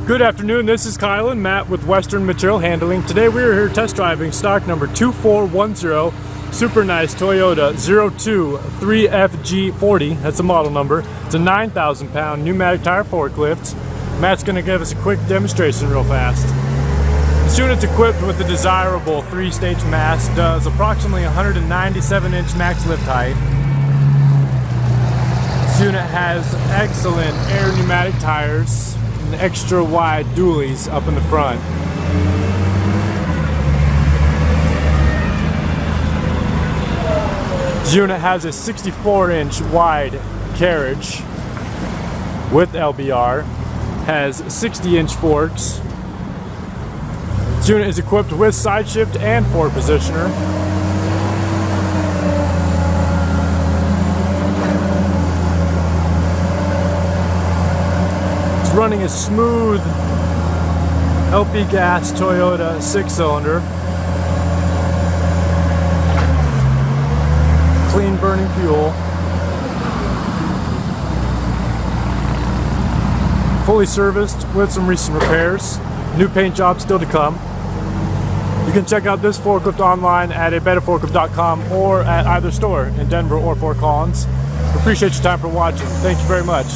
Good afternoon, this is Kyle and Matt with Western Material Handling. Today we are here test driving stock number 2410, super nice Toyota 023FG40, that's the model number. It's a 9,000 pound pneumatic tire forklift. Matt's going to give us a quick demonstration real fast. This unit's equipped with the desirable 3-stage mast, does approximately 197 inch max lift height. This unit has excellent air pneumatic tires, extra wide dualies up in the front. This unit has a 64-inch wide carriage with LBR, has 60-inch forks. This unit is equipped with side shift and forward positioner. Running a smooth LP gas Toyota 6-cylinder, clean burning fuel, fully serviced with some recent repairs, new paint job still to come. You can check out this forklift online at betterforklift.com or at either store in Denver or Fort Collins. Appreciate your time for watching. Thank you very much.